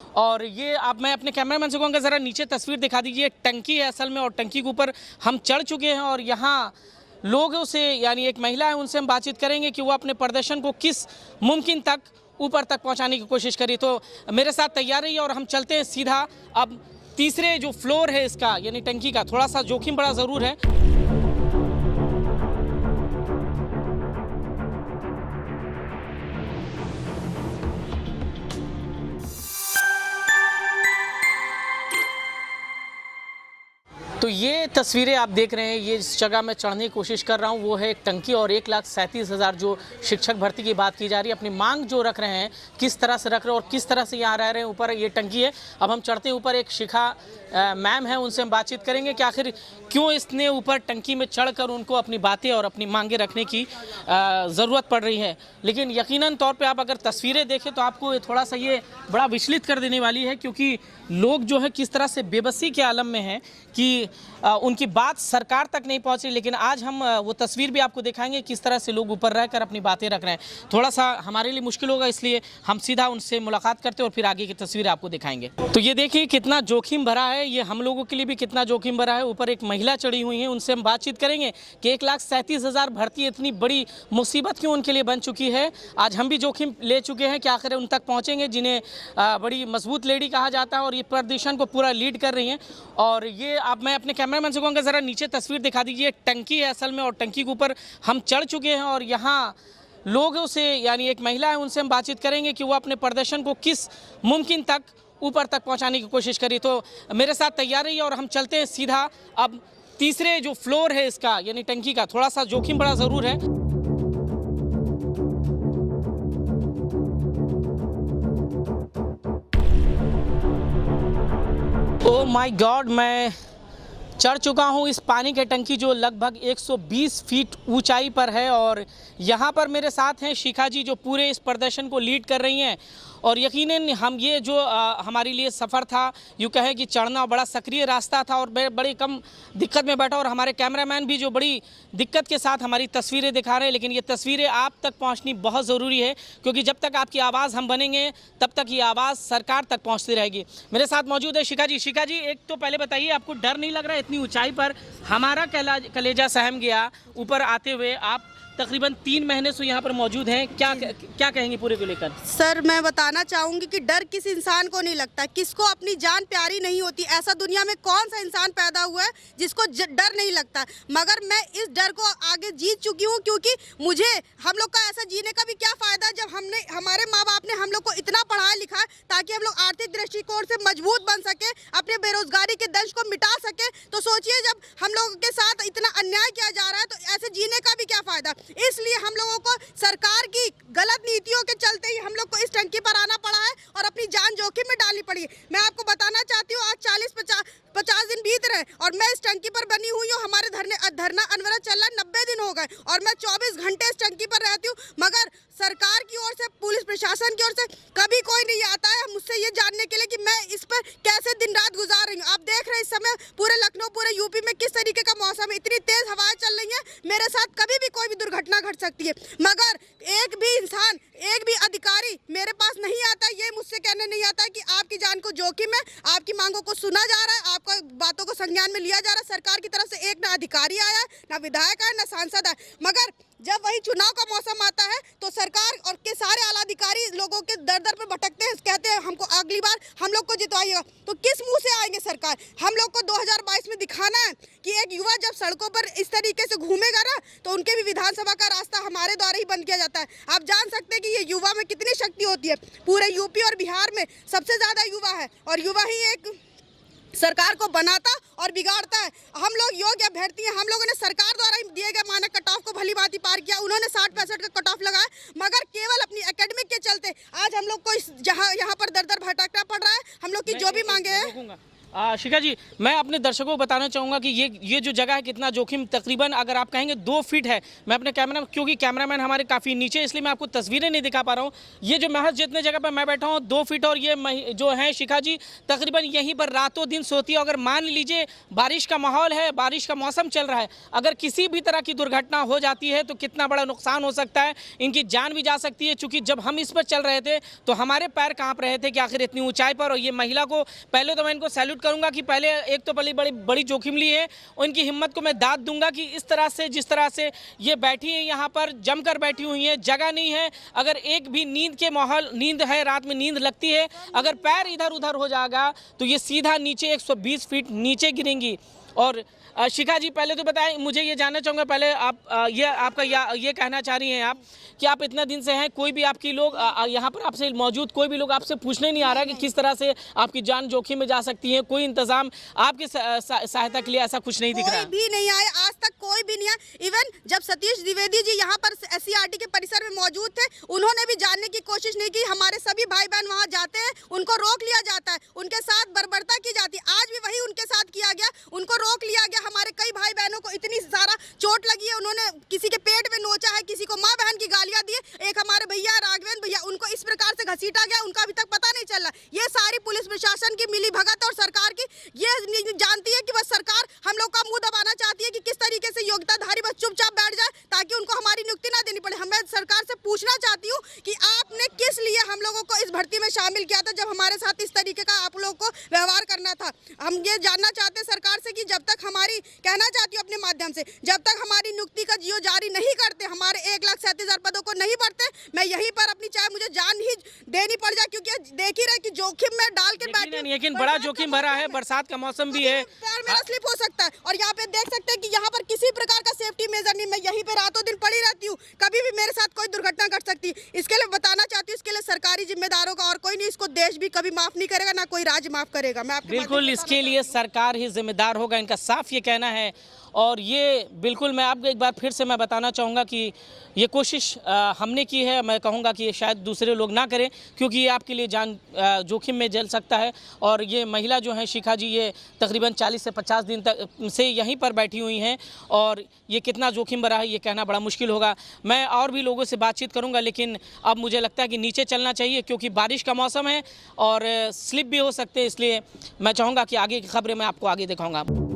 और ये अब मैं अपने कैमरामैन से कहूँगा ज़रा नीचे तस्वीर दिखा दीजिए। टंकी है असल में और टंकी के ऊपर हम चढ़ चुके हैं और यहाँ लोगों से यानी एक महिला है उनसे हम बातचीत करेंगे कि वो अपने प्रदर्शन को किस मुमकिन तक ऊपर तक पहुँचाने की कोशिश करी। तो मेरे साथ तैयार रहिए और हम चलते हैं सीधा अब तीसरे जो फ्लोर है इसका यानी टंकी का। थोड़ा सा जोखिम बड़ा ज़रूर है। तो ये तस्वीरें आप देख रहे हैं, ये इस जगह मैं चढ़ने की कोशिश कर रहा हूँ वो है एक टंकी और 1,37,000 जो शिक्षक भर्ती की बात की जा रही है। अपनी मांग जो रख रहे हैं किस तरह से रख रहे हैं और किस तरह से यहाँ रह रहे हैं। ऊपर ये टंकी है। अब हम चढ़ते हैं ऊपर, एक शिखा मैम है उनसे हम बातचीत करेंगे कि आखिर क्यों इसने ऊपर टंकी में चढ़कर उनको अपनी बातें और अपनी मांगे रखने की ज़रूरत पड़ रही है। लेकिन यकीनन तौर पे आप अगर तस्वीरें देखें तो आपको थोड़ा सा ये बड़ा विचलित कर देने वाली है, क्योंकि लोग जो है किस तरह से बेबसी के आलम में हैं कि उनकी बात सरकार तक नहीं पहुंची। लेकिन आज हम वो तस्वीर भी आपको दिखाएंगे किस तरह से लोग ऊपर रहकर अपनी बातें रख रहे हैं। थोड़ा सा हमारे लिए मुश्किल होगा, इसलिए हम सीधा उनसे मुलाकात करते और फिर आगे की तस्वीर आपको दिखाएंगे। तो ये देखिए कितना जोखिम भरा है, ये हम लोगों के लिए भी कितना जोखिम भरा है। ऊपर एक महिला चढ़ी हुई है, उनसे हम बातचीत करेंगे कि 1,37,000 भर्ती इतनी बड़ी मुसीबत क्यों उनके लिए बन चुकी है। आज हम भी जोखिम ले चुके हैं कि आखिर उन तक पहुँचेंगे जिन्हें बड़ी मजबूत लेडी कहा जाता है और ये प्रदर्शन को पूरा लीड कर रही हैं। और ये अब मैं अपने कैमरामैन से कहूँगा ज़रा नीचे तस्वीर दिखा दीजिए। टंकी है असल में और टंकी के ऊपर हम चढ़ चुके हैं और यहाँ लोगों से यानी एक महिला है उनसे हम बातचीत करेंगे कि वो अपने प्रदर्शन को किस मुमकिन तक ऊपर तक पहुँचाने की कोशिश करी। तो मेरे साथ तैयार रहिए और हम चलते हैं सीधा अब तीसरे जो फ्लोर है इसका यानी टंकी का। थोड़ा सा जोखिम बड़ा ज़रूर है। ओह माय गॉड, मैं चढ़ चुका हूँ इस पानी के टंकी जो लगभग 120 फीट ऊंचाई पर है। और यहाँ पर मेरे साथ हैं शिखा जी जो पूरे इस प्रदर्शन को लीड कर रही हैं। और यकीनन हम ये जो हमारे लिए सफ़र था, यूँ कहें कि चढ़ना बड़ा सक्रिय रास्ता था और बड़ी कम दिक्कत में बैठा। और हमारे कैमरामैन भी जो बड़ी दिक्कत के साथ हमारी तस्वीरें दिखा रहे हैं। लेकिन ये तस्वीरें आप तक पहुंचनी बहुत ज़रूरी है, क्योंकि जब तक आपकी आवाज़ हम बनेंगे तब तक ये आवाज़ सरकार तक पहुंचती रहेगी। मेरे साथ मौजूद है शिखा जी। शिखा जी, एक तो पहले बताइए, आपको डर नहीं लग रहा है इतनी ऊंचाई पर? हमारा कलेजा सहम गया ऊपर आते हुए। आप तकरीबन 3 महीने से यहाँ पर मौजूद हैं, क्या कहेंगे पूरे को लेकर? सर, मैं बताना चाहूंगी कि डर किस इंसान को नहीं लगता, किसको अपनी जान प्यारी नहीं होती। ऐसा दुनिया में कौन सा इंसान पैदा हुआ है जिसको डर नहीं लगता। मगर मैं इस डर को आगे जीत चुकी हूँ, क्योंकि मुझे हम लोग का ऐसा जीने का भी क्या फ़ायदा जब हमारे माँ बाप ने हम लोग को इतना पढ़ाया लिखा ताकि हम लोग आर्थिक दृष्टिकोण से मजबूत बन सके, अपने बेरोजगारी के दंश को मिटा सके। तो सोचिए, जब हम लोगों के साथ इतना अन्याय किया जा रहा है तो ऐसे जीने का भी क्या फ़ायदा। इसलिए हम लोगों को सरकार की गलत नीतियों के चलते ही हम लोग को इस टंकी पर आना पड़ा है और अपनी जान जोखिम में डालनी पड़ी है। मैं आपको बताना चाहती हूँ, आज 40-50 दिन बीत रहे और मैं इस टंकी पर बनी हुई हूँ। हमारे धरना अनवरत चल रहा है, 90 दिन हो गए और मैं 24 घंटे इस टंकी पर रहती हूँ। मगर सरकार की ओर से, पुलिस प्रशासन की ओर से कभी कोई नहीं आता है मुझसे ये जानने के लिए कि मैं इस पर कैसे दिन रात गुजार रही हूँ। आप देख रहे हैं इस समय पूरे लखनऊ, पूरे यूपी में किस तरीके का मौसम है। इतनी तेज हवाएं चल रही है, मेरे साथ कभी भी कोई भी दुर्घटना घट सकती है। मगर एक भी इंसान, एक भी अधिकारी मेरे पास नहीं आता, ये मुझसे कहने नहीं आता कि आपकी जान को जोखिम है, आपकी मांगों को सुना जा रहा है, आपको बातों को संज्ञान में लिया जा रहा है। सरकार की तरफ से एक ना अधिकारी आया है, ना विधायक आया, ना सांसद आया। मगर जब वही चुनाव का मौसम आता है तो सरकार और के सारे आला अधिकारी लोगों के दर दर पर भटकते हैं, कहते हैं हमको अगली बार हम लोग को जितवाइएगा। तो किस मुंह से आएंगे सरकार? हम लोग को 2022 में दिखाना है कि एक युवा जब सड़कों पर इस तरीके से घूमेगा ना तो उनके भी विधानसभा का रास्ता हमारे द्वारा ही बंद किया जाता है। आप जान सकते हैं कि ये युवा में कितनी शक्ति होती है। पूरे यूपी और बिहार में सबसे ज़्यादा युवा है और युवा ही एक सरकार को बनाता और बिगाड़ता है। हम लोग योग्य अभ्यर्थी हैं, हम लोगों ने सरकार द्वारा दिए गए मानक कट ऑफ को भली भांति पार किया। उन्होंने 60-65 का कट ऑफ लगाया, मगर केवल अपनी एकेडमिक के चलते आज हम लोग को यहाँ पर दर दर भटकना पड़ रहा है। हम लोग की जो भी मांगे हैं, शिखा जी, मैं अपने दर्शकों को बताना चाहूँगा कि ये जो जगह है कितना जोखिम, तकरीबन अगर आप कहेंगे 2 फीट है। मैं अपने क्योंकि कैमरामैन हमारे काफ़ी नीचे, इसलिए मैं आपको तस्वीरें नहीं दिखा पा रहा हूँ। ये जो महज जितने जगह पर मैं बैठा हूँ 2 फीट, और ये जो है शिखा जी तकरीबन यहीं पर रातों दिन सोती है। अगर मान लीजिए बारिश का माहौल है, बारिश का मौसम चल रहा है, अगर किसी भी तरह की दुर्घटना हो जाती है तो कितना बड़ा नुकसान हो सकता है, इनकी जान भी जा सकती है। चूँकि जब हम इस पर चल रहे थे तो हमारे पैर काँप रहे थे कि आखिर इतनी ऊँचाई पर। और ये महिला को पहले तो मैं इनको सैल्यूट करूँगा कि पहले एक तो बड़ी जोखिम ली है, उनकी हिम्मत को मैं दाद दूंगा कि इस तरह से जिस तरह से ये बैठी है, यहाँ पर जमकर बैठी हुई है, जगह नहीं है। अगर एक भी नींद है, रात में नींद लगती है, अगर पैर इधर उधर हो जाएगा तो ये सीधा नीचे 120 फीट नीचे गिरेंगी। और शिखा जी, पहले तो बताएं, मुझे ये जानना चाहूँगा, पहले आप ये कहना चाह रही हैं आप कि आप इतना दिन से हैं, कोई भी आपकी लोग यहाँ पर आपसे मौजूद कोई भी लोग आपसे पूछने नहीं आ रहा कि किस तरह से आपकी जान जोखिम में जा सकती है? कोई इंतजाम आपकी सहायता के लिए ऐसा कुछ नहीं दिख रहा? कोई भी नहीं आया, आज तक कोई भी नहीं आया। इवन जब सतीश द्विवेदी जी यहाँ पर SCRT के परिसर में मौजूद थे, उन्होंने भी जानने की कोशिश नहीं की। हमारे सभी भाई बहन वहाँ जाते हैं, उनको रोक लिया जाता है, उनके साथ बर्बरता की जाती है। आज भी वही उनके साथ किया गया, उनको रोक लिया गया। हमारे कई भाई बहनों को इतनी सारा चोट लगी है, उन्होंने किसी के पेट में नोचा है, किसी को माँ बहन की गालियां दी है। एक हमारे भैया राघवेंद्र भैया, उनको इस प्रकार से घसीटा गया, उनका अभी तक पता नहीं चल रहा। ये सारी पुलिस प्रशासन की मिली भगत और सरकार की, ये जानती है कि बस सरकार हम लोग का मुंह दबाना चाहती है कि किस तरीके से योग्यताधारी बस चुपचाप बैठ जाए ताकि उनको हमारी नियुक्ति ना देनी पड़े। मैं सरकार से पूछना चाहती हूँ कि आपने किस लिए हम लोगों को इस भर्ती में शामिल किया था, जब हमारे साथ इस तरीके का आप लोगों को व्यवहार करना था। हम ये जानना चाहते हैं सरकार से कि जब तक हमारी, कहना चाहती हूँ अपने माध्यम से, जब तक हमारी नियुक्ति का जियो जारी नहीं करते, हमारे 1,37,000 पदों को नहीं भरते, मैं यहीं पर अपनी, चाहे मुझे जान ही देनी पड़ जाए, क्योंकि देख ही रहे कि जोखिम में डाल के बैठी। लेकिन बड़ा जोखिम भरा है, बरसात का मौसम भी है, पैर मेरा स्लिप हो सकता है। और यहाँ पे देख सकते हैं कि यहाँ पर किसी प्रकार का सेफ्टी मेजर नहीं। मैं यहीं पे रातों दिन पड़ी रहती हूँ, कभी भी मेरे साथ कोई दुर्घटना घट सकती है। इसके लिए बताना चाहती हूँ, इसके लिए सरकारी जिम्मेदारों का और कोई नहीं, इसको देश भी कभी माफ नहीं करेगा, ना कोई राज्य माफ करेगा। मैं बिल्कुल इसके लिए सरकार ही जिम्मेदार होगा, इनका साफ ये कहना है। और ये बिल्कुल मैं आपको एक बार फिर से मैं बताना चाहूँगा कि ये कोशिश हमने की है। मैं कहूँगा कि ये शायद दूसरे लोग ना करें, क्योंकि ये आपके लिए जान जोखिम में जल सकता है। और ये महिला जो है शिखा जी, ये तकरीबन 40 से 50 दिन तक से यहीं पर बैठी हुई हैं, और ये कितना जोखिम भरा है ये कहना बड़ा मुश्किल होगा। मैं और भी लोगों से बातचीत करूँगा, लेकिन अब मुझे लगता है कि नीचे चलना चाहिए, क्योंकि बारिश का मौसम है और स्लिप भी हो सकते हैं। इसलिए मैं चाहूँगा कि आगे की खबरें मैं आपको आगे दिखाऊँगा।